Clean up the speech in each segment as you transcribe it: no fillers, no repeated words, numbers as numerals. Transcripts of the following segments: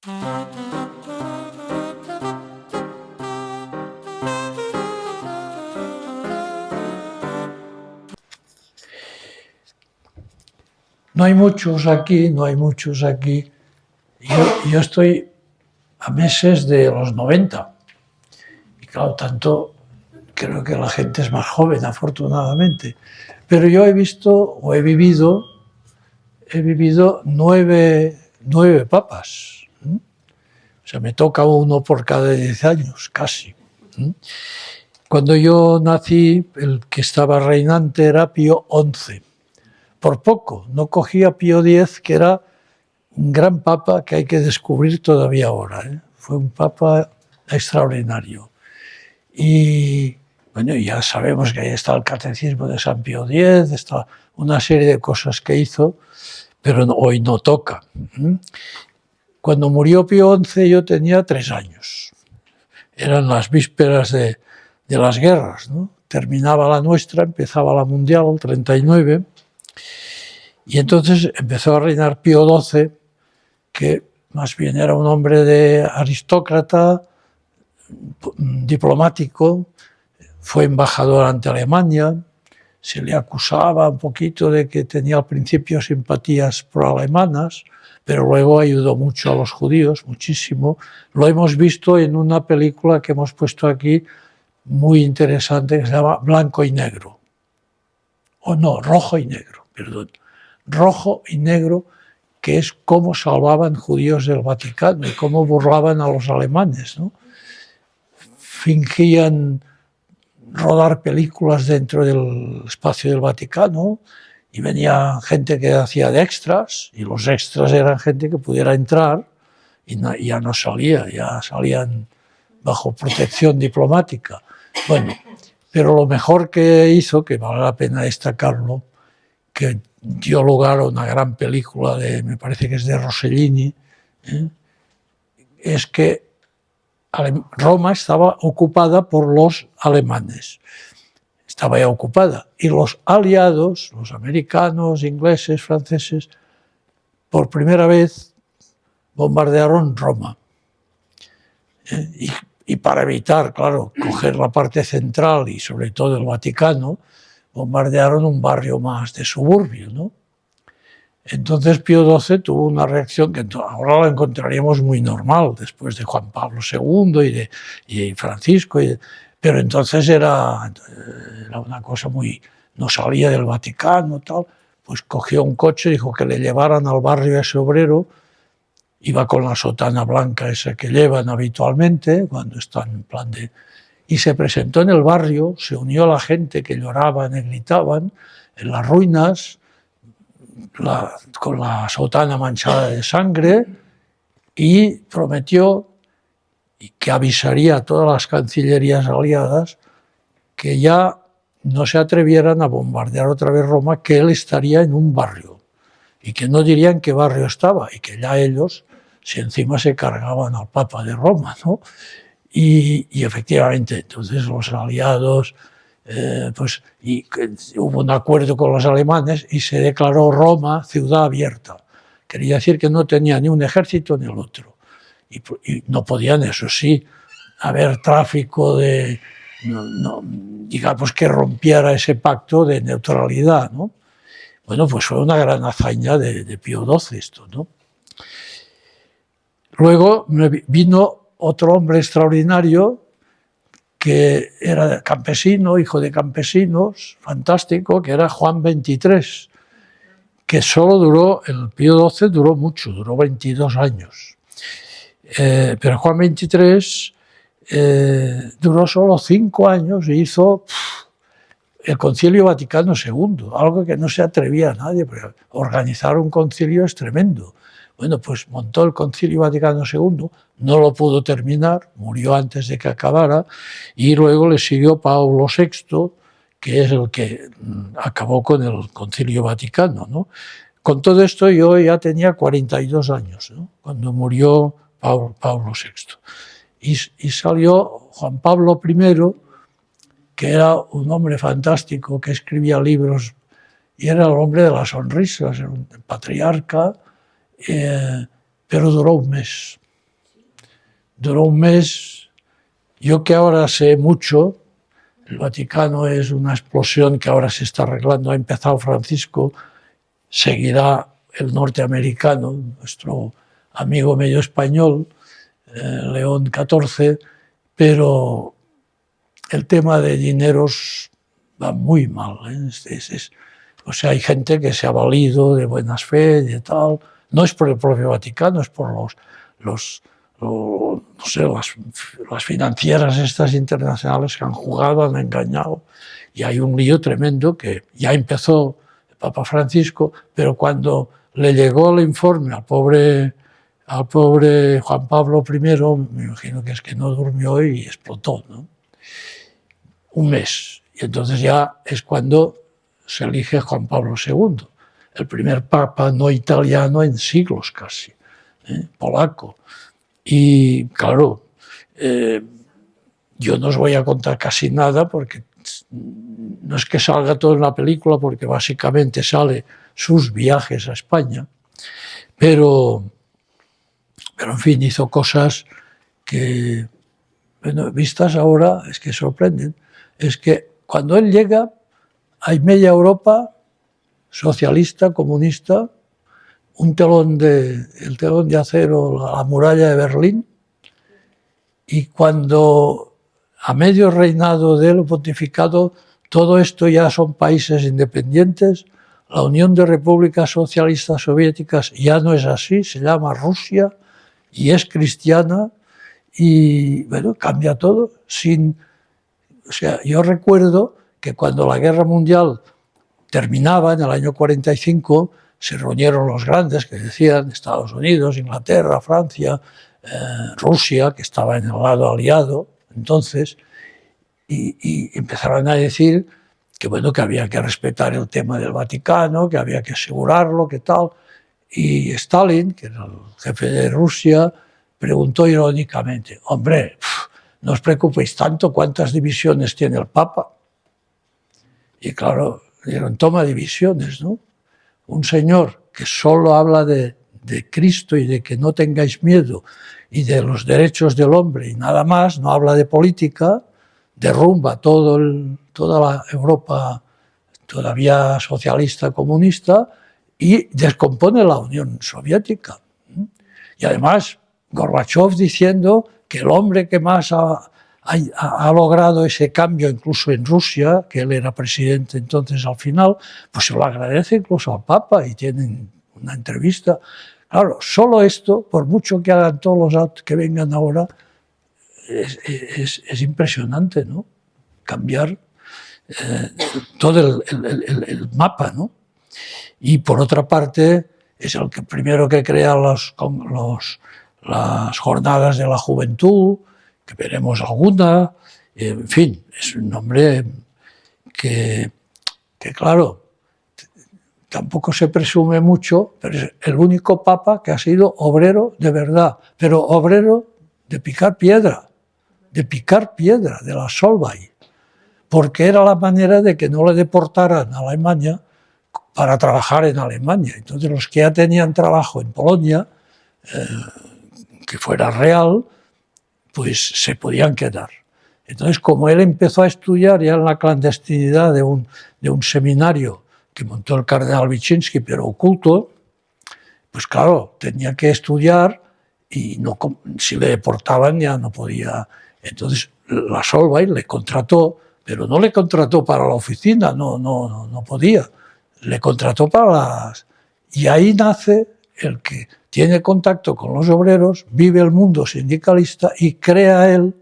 No hay muchos aquí, no hay muchos aquí. Yo estoy a meses de los 90. Y claro, tanto creo que la gente es más joven, afortunadamente. Pero yo he visto o he vivido nueve papas. O sea, me toca uno por cada 10 años, casi. Cuando yo nací, el que estaba reinante era Pío XI. Por poco, no cogía Pío X, que era un gran papa que hay que descubrir todavía ahora. Fue un papa extraordinario. Y bueno, ya sabemos que ahí está el catecismo de San Pío X, está una serie de cosas que hizo, pero hoy no toca. Cuando murió Pío XI yo tenía 3 años. Eran las vísperas de las guerras, ¿no? Terminaba la nuestra, empezaba la mundial, el 39, y entonces empezó a reinar Pío XII, que más bien era un hombre de aristócrata, diplomático, fue embajador ante Alemania, se le acusaba un poquito de que tenía al principio simpatías pro-alemanas, pero luego ayudó mucho a los judíos, muchísimo. Lo hemos visto en una película que hemos puesto aquí, muy interesante, que se llama Blanco y Negro. O no, Rojo y Negro, perdón. Rojo y Negro, que es cómo salvaban judíos del Vaticano y cómo burlaban a los alemanes, ¿no? Fingían rodar películas dentro del espacio del Vaticano y venía gente que hacía de extras, y los extras eran gente que pudiera entrar y ya no salía, ya salían bajo protección diplomática. Bueno, pero lo mejor que hizo, que vale la pena destacarlo, que dio lugar a una gran película, me parece que es de Rossellini, es que Roma estaba ocupada por los alemanes. Estaba ya ocupada. Y los aliados, los americanos, ingleses, franceses, por primera vez bombardearon Roma. Y para evitar, claro, coger la parte central y sobre todo el Vaticano, bombardearon un barrio más de suburbio, ¿no? Entonces Pío XII tuvo una reacción que ahora la encontraríamos muy normal, después de Juan Pablo II y Francisco, pero entonces era una cosa muy... no salía del Vaticano, tal, pues cogió un coche, dijo que le llevaran al barrio ese obrero, iba con la sotana blanca esa que llevan habitualmente, cuando están en plan de... y se presentó en el barrio, se unió a la gente que lloraban y gritaban, en las ruinas, con la sotana manchada de sangre, y prometió que avisaría a todas las cancillerías aliadas que ya no se atrevieran a bombardear otra vez Roma, que él estaría en un barrio y que no dirían qué barrio estaba y que ya ellos, si encima se cargaban al Papa de Roma, ¿no? Y efectivamente, entonces los aliados, hubo un acuerdo con los alemanes y se declaró Roma ciudad abierta. Quería decir que no tenía ni un ejército ni el otro. Y no podían, eso sí, haber tráfico digamos, que rompiera ese pacto de neutralidad, ¿no? Bueno, pues fue una gran hazaña de Pío XII esto, ¿no? Luego vino otro hombre extraordinario que era campesino, hijo de campesinos, fantástico, que era Juan XXIII, que solo duró, el Pío XII duró mucho, duró 22 años. Pero Juan XXIII duró solo 5 años y hizo el Concilio Vaticano II, algo que no se atrevía a nadie, porque organizar un concilio es tremendo. Bueno, pues montó el Concilio Vaticano II, no lo pudo terminar, murió antes de que acabara, y luego le siguió Pablo VI, que es el que acabó con el Concilio Vaticano, ¿no? Con todo esto yo ya tenía 42 años, ¿no? Cuando murió Pablo VI. Y salió Juan Pablo I, que era un hombre fantástico, que escribía libros, y era el hombre de las sonrisas, era un patriarca, pero duró un mes. duró un mes. Yo que ahora sé mucho, el Vaticano es una explosión que ahora se está arreglando. Ha empezado Francisco, seguirá el norteamericano, nuestro amigo medio español, León XIV, pero el tema de dineros va muy mal. O sea, hay gente que se ha valido de buenas fe, de tal. No es por el propio Vaticano, es por no sé, las financieras estas internacionales que han jugado, han engañado. Y hay un lío tremendo que ya empezó el Papa Francisco, pero cuando le llegó el informe al pobre Juan Pablo I, me imagino que es que no durmió y explotó, ¿no? Un mes. Y entonces ya es cuando se elige Juan Pablo II, el primer papa no italiano en siglos casi, polaco. Y claro, yo no os voy a contar casi nada porque no es que salga todo en la película, porque básicamente sale sus viajes a España, pero en fin, hizo cosas que, bueno, vistas ahora, es que sorprenden. Es que cuando él llega, hay media Europa socialista, comunista, el telón de acero, la muralla de Berlín, y cuando a medio reinado de él, pontificado, todo esto ya son países independientes. La Unión de Repúblicas Socialistas Soviéticas ya no es así, se llama Rusia y es cristiana, y bueno, cambia todo. O sea, yo recuerdo que cuando la Guerra Mundial terminaba, en el año 45, se reunieron los grandes que decían Estados Unidos, Inglaterra, Francia, Rusia, que estaba en el lado aliado entonces, y empezaron a decir que, bueno, que había que respetar el tema del Vaticano, que había que asegurarlo, que tal. Y Stalin, que era el jefe de Rusia, preguntó irónicamente: hombre, no os preocupéis tanto, ¿cuántas divisiones tiene el Papa? Y claro, dijeron: toma divisiones, ¿no? Un señor que solo habla de Cristo y de que no tengáis miedo y de los derechos del hombre y nada más, no habla de política, derrumba toda la Europa todavía socialista, comunista, y descompone la Unión Soviética. Y además, Gorbachev diciendo que el hombre que más ha logrado ese cambio, incluso en Rusia, que él era presidente entonces al final, pues se lo agradece incluso al Papa, y tienen una entrevista. Claro, solo esto, por mucho que hagan todos los actos que vengan ahora, es impresionante, ¿no? Cambiar todo el mapa, ¿no? Y por otra parte, es el que primero que crea las jornadas de la juventud, que veremos alguna. En fin, es un hombre que claro, tampoco se presume mucho, pero es el único papa que ha sido obrero de verdad, pero obrero de picar piedra, de la Solvay, porque era la manera de que no le deportaran a Alemania para trabajar en Alemania. Entonces los que ya tenían trabajo en Polonia, que fuera real, pues se podían quedar. Entonces, como él empezó a estudiar ya en la clandestinidad de un seminario que montó el cardenal Wyszynski, pero oculto, pues claro, tenía que estudiar y no, si le deportaban ya no podía. Entonces la Solvay le contrató, pero no le contrató para la oficina, no podía. Le contrató para las... Y ahí nace el que tiene contacto con los obreros, vive el mundo sindicalista y crea él,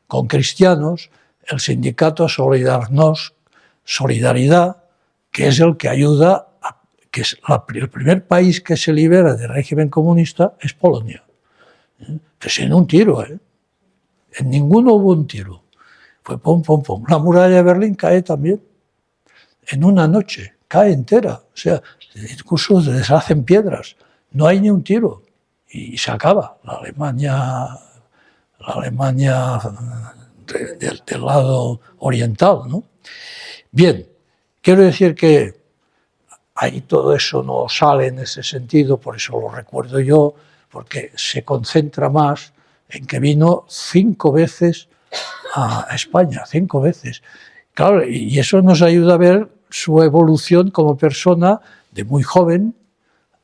con cristianos, el sindicato Solidarność, Solidaridad, que es el que ayuda, que es el primer país que se libera del régimen comunista es Polonia. Pues en un tiro, en ninguno hubo un tiro. Fue pum, pum, pum. La muralla de Berlín cae también, en una noche, cae entera. O sea, incluso se deshacen piedras. No hay ni un tiro y se acaba. La Alemania del lado oriental, ¿no? Bien, quiero decir que ahí todo eso no sale en ese sentido, por eso lo recuerdo yo, porque se concentra más en que vino 5 veces a España, 5 veces. Claro, y eso nos ayuda a ver su evolución como persona de muy joven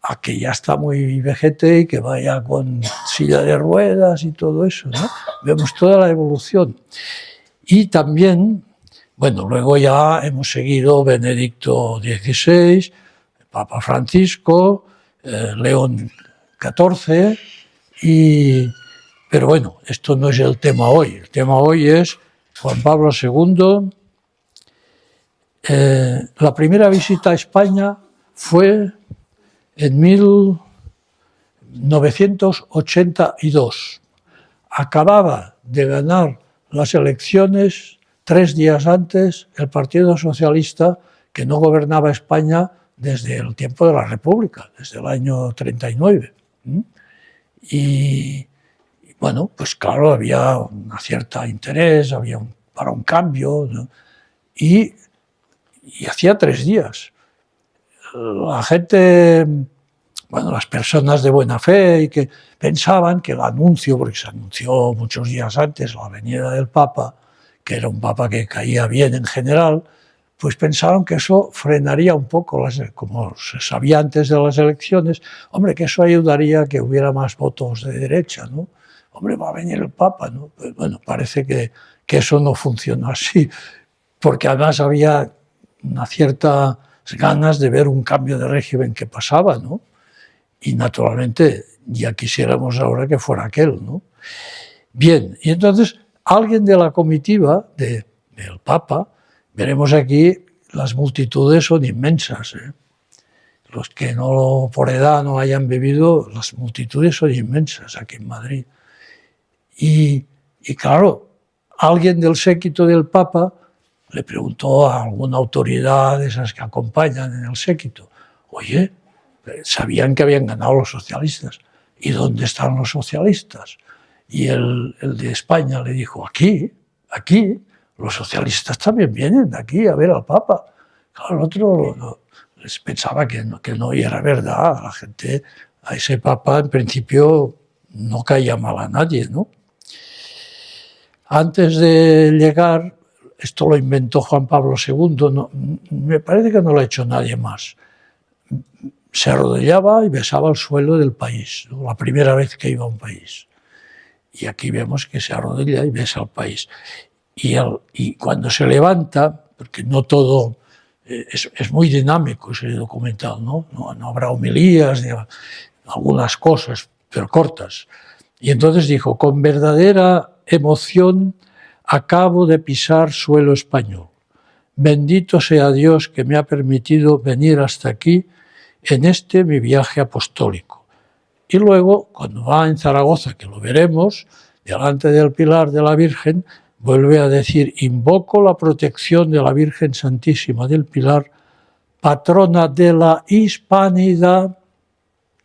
a que ya está muy vejete y que vaya con silla de ruedas y todo eso, ¿no? Vemos toda la evolución. Y también, bueno, luego ya hemos seguido Benedicto XVI, Papa Francisco, León XIV, pero bueno, esto no es el tema hoy. El tema hoy es Juan Pablo II. La primera visita a España fue en 1982. Acababa de ganar las elecciones 3 días antes el Partido Socialista, que no gobernaba España desde el tiempo de la República, desde el año 39. Y bueno, pues claro, había un cierto interés, para un cambio, ¿no? Y hacía 3 días. La gente, bueno, las personas de buena fe y que pensaban que el anuncio, porque se anunció muchos días antes la venida del Papa, que era un Papa que caía bien en general, pues pensaron que eso frenaría un poco, como se sabía antes de las elecciones, hombre, que eso ayudaría a que hubiera más votos de derecha, ¿no? Hombre, va a venir el Papa, ¿no? Pues bueno, parece que eso no funcionó así, porque además había una cierta ganas de ver un cambio de régimen que pasaba, ¿no? Y naturalmente ya quisiéramos ahora que fuera aquel, ¿no? Bien, y entonces alguien de la comitiva del Papa, veremos aquí, las multitudes son inmensas, ¿eh? Los que no por edad no hayan bebido, las multitudes son inmensas aquí en Madrid. Y claro, alguien del séquito del Papa le preguntó a alguna autoridad de esas que acompañan en el séquito, oye, sabían que habían ganado los socialistas, ¿y dónde están los socialistas? Y el de España le dijo, aquí, los socialistas también vienen aquí a ver al Papa. Claro, el otro les pensaba que no, y era verdad, la gente, a ese Papa en principio no caía mal a nadie, ¿no? Antes de llegar, esto lo inventó Juan Pablo II, no, me parece que no lo ha hecho nadie más. Se arrodillaba y besaba el suelo del país, ¿no? La primera vez que iba a un país. Y aquí vemos que se arrodilla y besa al país. Y cuando se levanta, porque no todo, es muy dinámico ese documental, ¿no? No habrá homilías, ni algunas cosas, pero cortas. Y entonces dijo, con verdadera emoción acabo de pisar suelo español. Bendito sea Dios que me ha permitido venir hasta aquí en este mi viaje apostólico. Y luego, cuando va en Zaragoza, que lo veremos, delante del pilar de la Virgen, vuelve a decir, invoco la protección de la Virgen Santísima del Pilar, patrona de la hispanidad.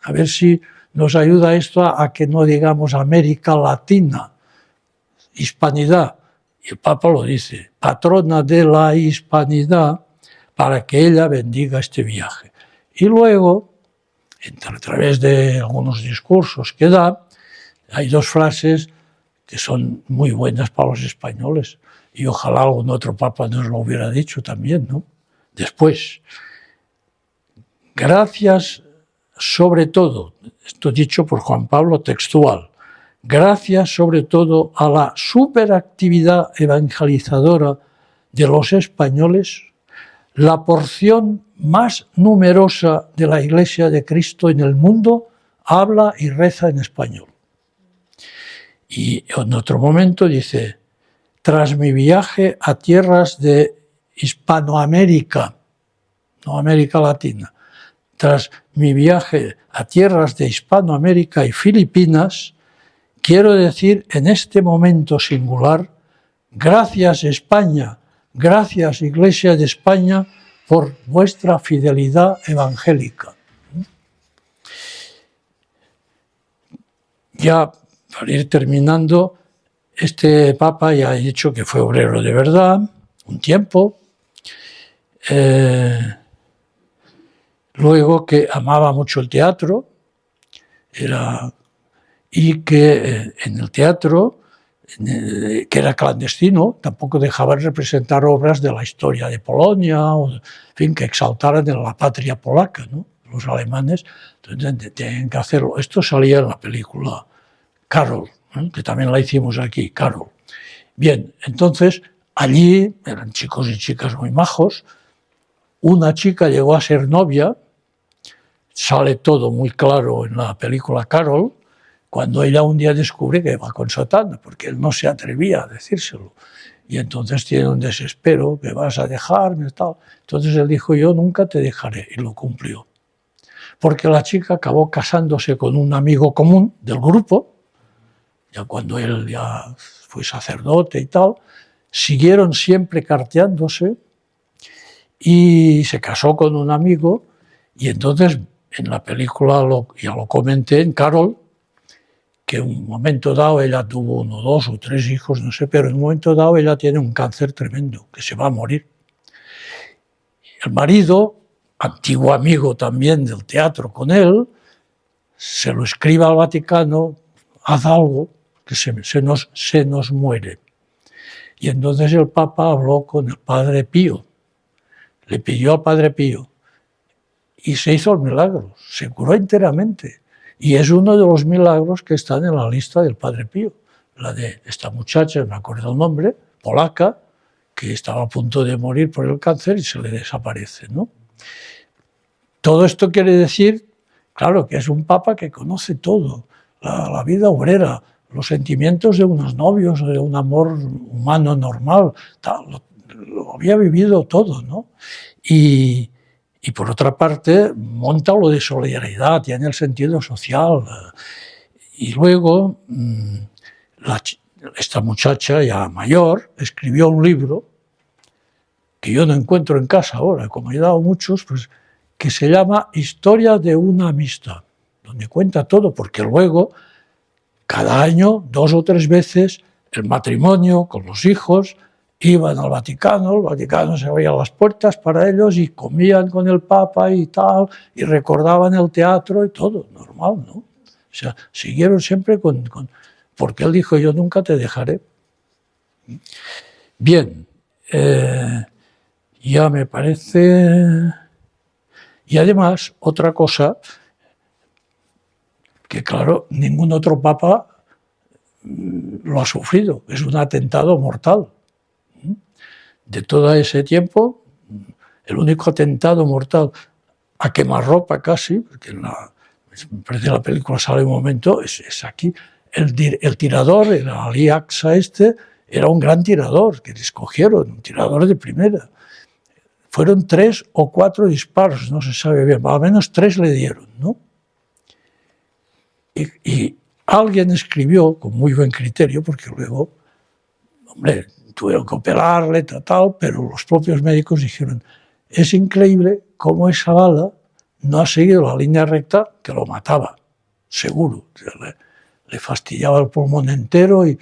A ver si nos ayuda esto a que no digamos América Latina, hispanidad. Y el Papa lo dice, patrona de la hispanidad, para que ella bendiga este viaje. Y luego, a través de algunos discursos que da, hay 2 frases que son muy buenas para los españoles. Y ojalá algún otro Papa nos lo hubiera dicho también, ¿no? Después, gracias sobre todo, esto dicho por Juan Pablo textual, gracias sobre todo a la superactividad evangelizadora de los españoles, la porción más numerosa de la Iglesia de Cristo en el mundo habla y reza en español. Y en otro momento dice, tras mi viaje a tierras de Hispanoamérica, no América Latina, tras mi viaje a tierras de Hispanoamérica y Filipinas, quiero decir en este momento singular, gracias España, gracias Iglesia de España por vuestra fidelidad evangélica. Ya para ir terminando, este Papa ya he dicho que fue obrero de verdad, un tiempo, luego que amaba mucho el teatro, y que en el teatro, que era clandestino, tampoco dejaban representar obras de la historia de Polonia, o, en fin, que exaltaran de la patria polaca, ¿no? Los alemanes. Entonces tenían que hacerlo. Esto salía en la película Carol, que también la hicimos aquí, Carol. Bien, entonces allí eran chicos y chicas muy majos. Una chica llegó a ser novia, sale todo muy claro en la película Carol, cuando ella un día descubre que va con Satán, porque él no se atrevía a decírselo. Y entonces tiene un desespero, que vas a dejarme, tal. Entonces él dijo, yo nunca te dejaré, y lo cumplió. Porque la chica acabó casándose con un amigo común del grupo, ya cuando él ya fue sacerdote y tal, siguieron siempre carteándose y se casó con un amigo, y entonces en la película ya lo comenté en Carol, que en un momento dado ella tuvo 1, 2 o 3 hijos, no sé, pero en un momento dado ella tiene un cáncer tremendo, que se va a morir. El marido, antiguo amigo también del teatro con él, se lo escribe al Vaticano, haz algo, que se nos muere. Y entonces el Papa habló con el Padre Pío, le pidió al Padre Pío, y se hizo el milagro, se curó enteramente. Y es uno de los milagros que están en la lista del Padre Pío, la de esta muchacha, no me acuerdo el nombre, polaca, que estaba a punto de morir por el cáncer y se le desaparece, ¿no? Todo esto quiere decir, claro, que es un papa que conoce todo, la vida obrera, los sentimientos de unos novios, de un amor humano normal, tal, lo había vivido todo, ¿no? Y por otra parte, monta lo de solidaridad, tiene el sentido social. Y luego, esta muchacha ya mayor escribió un libro que yo no encuentro en casa ahora, como he dado muchos, pues, que se llama Historia de una amistad, donde cuenta todo, porque luego, cada año, 2 o 3 veces, el matrimonio con los hijos iban al Vaticano, el Vaticano se abría las puertas para ellos y comían con el Papa y tal, y recordaban el teatro y todo, normal, ¿no? O sea, siguieron siempre porque él dijo, yo nunca te dejaré. Bien, ya me parece... Y además, otra cosa, que claro, ningún otro Papa lo ha sufrido, es un atentado mortal. De todo ese tiempo, el único atentado mortal a quemarropa casi, porque me parece que la película sale un momento, es aquí. El tirador, el Ali Aqsa era un gran tirador, que le escogieron, un tirador de primera. Fueron 3 o 4 disparos, no se sabe bien, al menos 3 le dieron, ¿no? Y alguien escribió, con muy buen criterio, porque luego, hombre, tuvieron que operarle, tal, pero los propios médicos dijeron, es increíble cómo esa bala no ha seguido la línea recta que lo mataba, seguro. O sea, le fastidiaba el pulmón entero y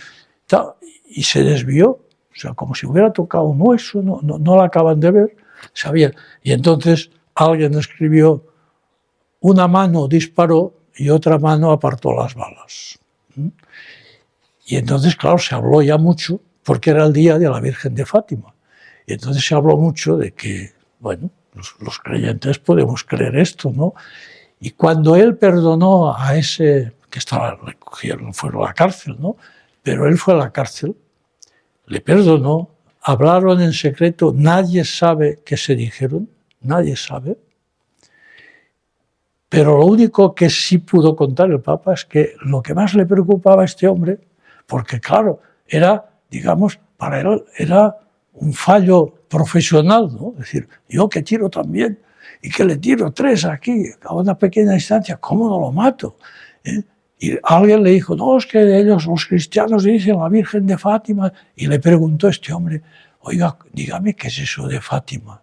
se desvió, o sea, como si hubiera tocado un hueso, no la acaban de ver, sabían. Y entonces alguien escribió, una mano disparó y otra mano apartó las balas. Y entonces, claro, se habló ya mucho, porque era el día de la Virgen de Fátima. Y entonces se habló mucho de que, bueno, los creyentes podemos creer esto, ¿no? Y cuando él perdonó a ese que le cogieron, fueron a la cárcel, ¿no? Pero él fue a la cárcel, le perdonó, hablaron en secreto, nadie sabe qué se dijeron, nadie sabe. Pero lo único que sí pudo contar el Papa es que lo que más le preocupaba a este hombre, porque claro, era, digamos, para él era un fallo profesional, ¿no? Es decir, yo que tiro también, y que le tiro 3 aquí, a una pequeña distancia, ¿cómo no lo mato? Y alguien le dijo, no, es que ellos, los cristianos, dicen la Virgen de Fátima, y le preguntó a este hombre, oiga, dígame qué es eso de Fátima,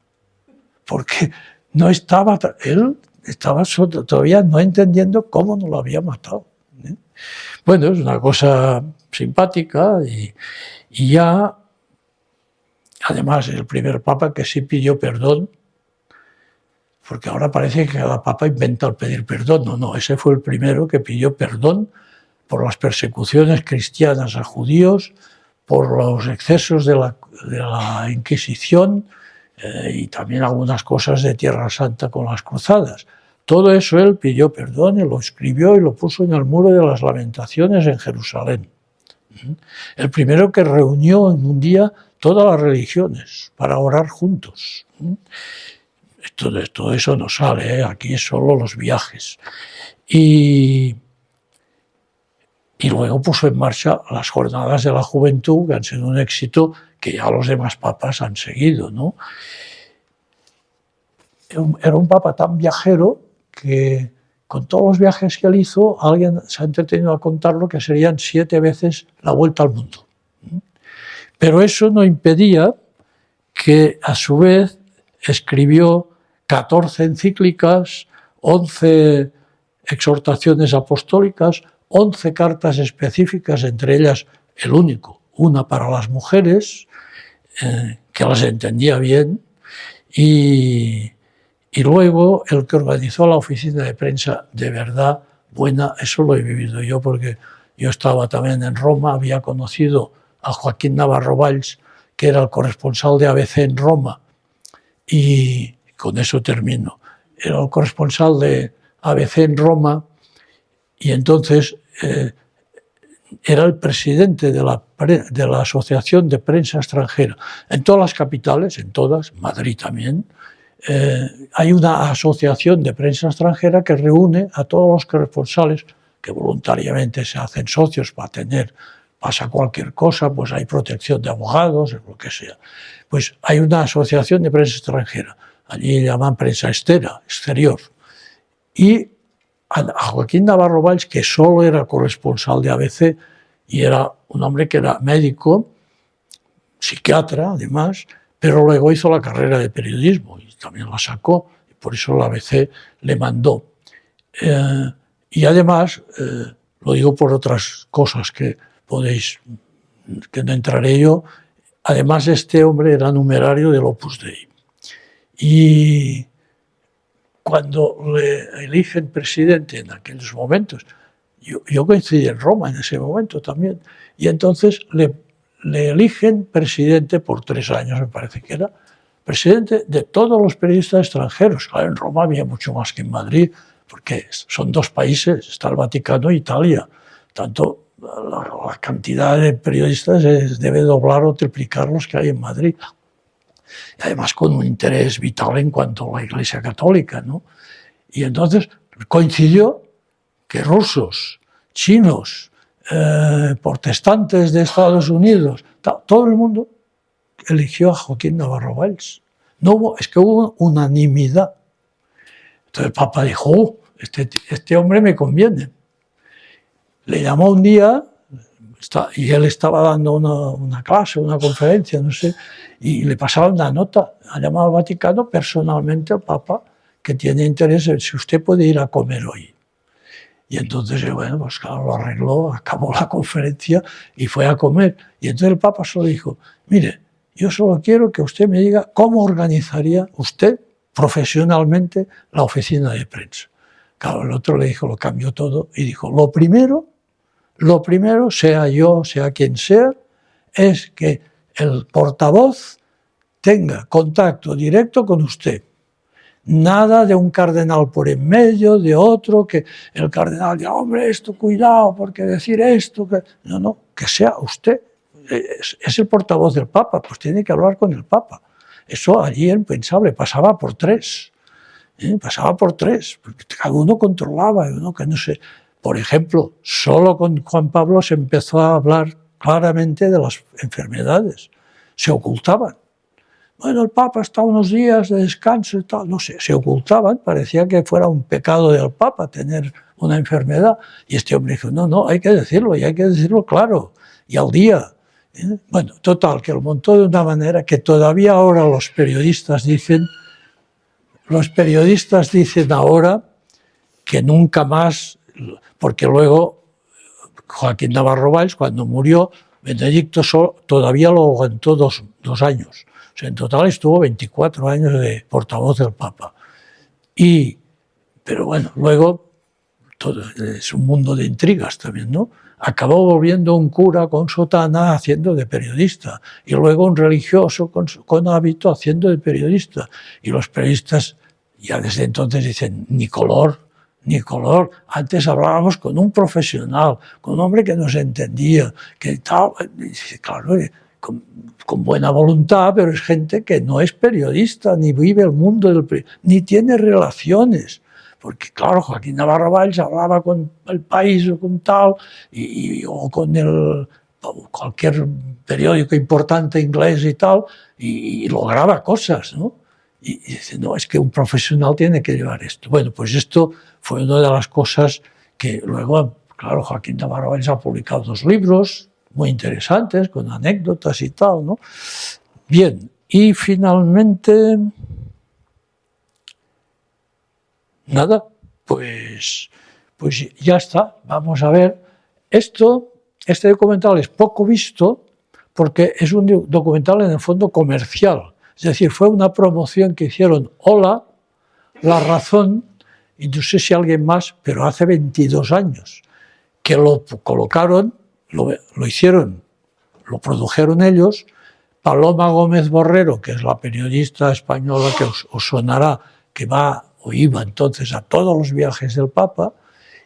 porque no estaba, él estaba todavía no entendiendo cómo no lo había matado. Bueno, es una cosa simpática y ya, además, el primer papa que sí pidió perdón, porque ahora parece que cada papa inventa el pedir perdón. No, ese fue el primero que pidió perdón por las persecuciones cristianas a judíos, por los excesos de la Inquisición y también algunas cosas de Tierra Santa con las cruzadas. Todo eso él pidió perdón y lo escribió y lo puso en el Muro de las Lamentaciones en Jerusalén. El primero que reunió en un día todas las religiones para orar juntos. Todo eso no sale, aquí es solo los viajes. Y luego puso en marcha las jornadas de la juventud, que han sido un éxito que ya los demás papas han seguido, ¿no? Era un papa tan viajero que con todos los viajes que él hizo, alguien se ha entretenido a contarlo que serían 7 veces la vuelta al mundo. Pero eso no impedía que a su vez escribió 14 encíclicas, 11 exhortaciones apostólicas, 11 cartas específicas, entre ellas el único, una para las mujeres, que las entendía bien, y luego el que organizó la oficina de prensa de verdad buena, eso lo he vivido yo porque yo estaba también en Roma, había conocido a Joaquín Navarro Valls, que era el corresponsal de ABC en Roma, y con eso termino. Era el corresponsal de ABC en Roma y entonces era el presidente de la Asociación de Prensa Extranjera. En todas las capitales, en todas, Madrid también, hay una asociación de prensa extranjera que reúne a todos los corresponsales que voluntariamente se hacen socios para pasa cualquier cosa, pues hay protección de abogados, lo que sea. Pues hay una asociación de prensa extranjera, allí llaman prensa exterior. Y a Joaquín Navarro Valls, que solo era corresponsal de ABC y era un hombre que era médico, psiquiatra además, pero luego hizo la carrera de periodismo y también la sacó, y por eso la ABC le mandó. Y además, lo digo por otras cosas que no entraré yo, además este hombre era numerario del Opus Dei. Y cuando le eligen presidente en aquellos momentos, yo coincidí en Roma en ese momento también, y entonces le eligen presidente por 3 años, me parece que era, presidente de todos los periodistas extranjeros. Claro, en Roma había mucho más que en Madrid, porque son 2 países, está el Vaticano e Italia. Tanto la cantidad de periodistas debe doblar o triplicar los que hay en Madrid. Y además con un interés vital en cuanto a la Iglesia Católica, ¿no? Y entonces coincidió que rusos, chinos, protestantes de Estados Unidos, todo el mundo eligió a Joaquín Navarro Valls. Es que hubo unanimidad. Entonces el Papa dijo, este hombre me conviene. Le llamó un día, y él estaba dando una clase, una conferencia, no sé, y le pasaron una nota. Ha llamado al Vaticano personalmente al Papa, que tiene interés en si usted puede ir a comer hoy. Y entonces, bueno, pues claro, lo arregló, acabó la conferencia y fue a comer. Y entonces el Papa solo dijo, mire, yo solo quiero que usted me diga cómo organizaría usted profesionalmente la oficina de prensa. Claro, el otro le dijo, lo cambió todo y dijo, lo primero, sea yo, sea quien sea, es que el portavoz tenga contacto directo con usted. Nada de un cardenal por en medio, de otro, que el cardenal diga, hombre, esto, cuidado, porque decir esto, que... No, que sea usted. Es el portavoz del Papa, pues tiene que hablar con el Papa. Eso allí era impensable, pasaba por 3. Pasaba por 3, porque cada uno controlaba, uno que no sé. Por ejemplo, solo con Juan Pablo se empezó a hablar claramente de las enfermedades. Se ocultaban. Bueno, el Papa está unos días de descanso y tal, no sé, se ocultaban, parecía que fuera un pecado del Papa tener una enfermedad. Y este hombre dijo, no, hay que decirlo, y hay que decirlo claro, y al día. Bueno, total, que lo montó de una manera que todavía ahora los periodistas dicen ahora que nunca más, porque luego Joaquín Navarro Valls, cuando murió, Benedicto todavía lo aguantó dos años. O sea, en total estuvo 24 años de portavoz del Papa. Pero bueno, luego todo, es un mundo de intrigas también, ¿no? Acabó volviendo un cura con sotana haciendo de periodista y luego un religioso con hábito haciendo de periodista. Y los periodistas ya desde entonces dicen, ni color, ni color. Antes hablábamos con un profesional, con un hombre que nos entendía, que tal, claro, con buena voluntad, pero es gente que no es periodista, ni vive el mundo del periodismo, ni tiene relaciones. Porque, claro, Joaquín Navarro Valls hablaba con El País o con tal, o con cualquier periódico importante inglés y tal, y lograba cosas, ¿no? Y dice, no, es que un profesional tiene que llevar esto. Bueno, pues esto fue una de las cosas que luego, claro, Joaquín Navarro Valls ha publicado 2 libros muy interesantes, con anécdotas y tal, ¿no? Bien, y finalmente... Nada, pues ya está. Vamos a ver. Este documental es poco visto porque es un documental en el fondo comercial. Es decir, fue una promoción que hicieron Hola, La Razón, y no sé si alguien más, pero hace 22 años, que lo colocaron, lo hicieron, lo produjeron ellos. Paloma Gómez Borrero, que es la periodista española que os sonará, que va o iba entonces a todos los viajes del Papa,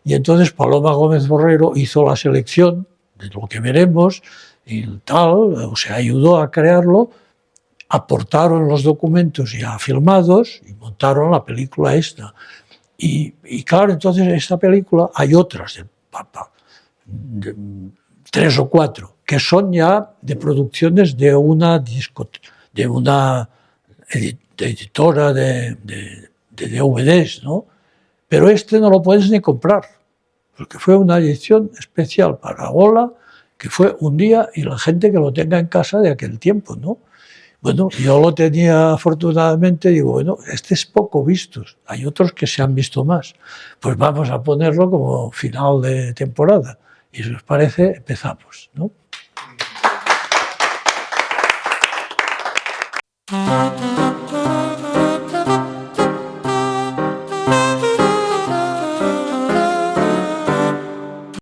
y entonces Paloma Gómez Borrero hizo la selección de lo que veremos y tal, o sea, ayudó a crearlo, aportaron los documentos ya filmados y montaron la película esta. Y claro, entonces esta película, hay otras del Papa, 3 o 4, que son ya de producciones de una editora de DVDs, ¿no? Pero este no lo puedes ni comprar, porque fue una edición especial para Hola, que fue un día, y la gente que lo tenga en casa de aquel tiempo, ¿no? Bueno, yo lo tenía afortunadamente, digo, bueno, este es poco visto, hay otros que se han visto más, pues vamos a ponerlo como final de temporada. Y si os parece, empezamos, ¿no?